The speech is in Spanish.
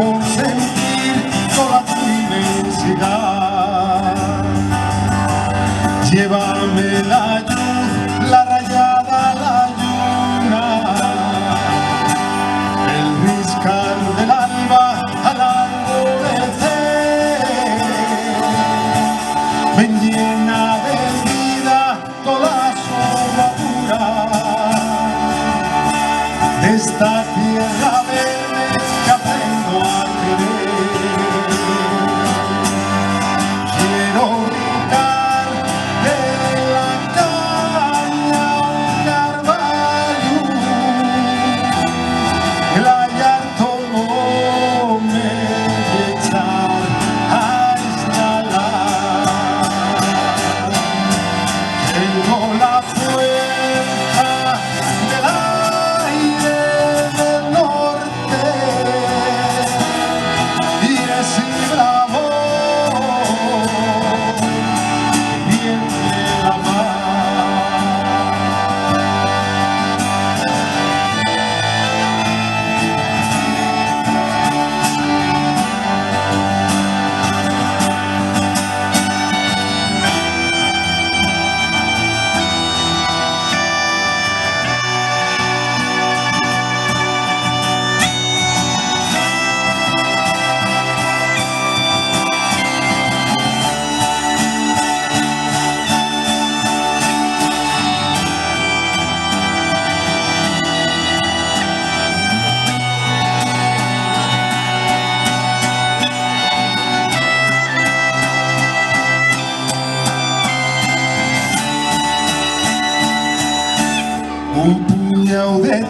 consentir toda tu inmensidad. Llévame la luz, la rayada, la luna, el riscar del alba al amanecer. Ven, llena de vida toda sombra pura de esta tierra verde que aprendo a querer. Quiero brincar de la caña a un carvalho, el llanto no me echar a instalar. Tengo la fuerza del aire del norte y ese bravo viene la mar. Un puñado de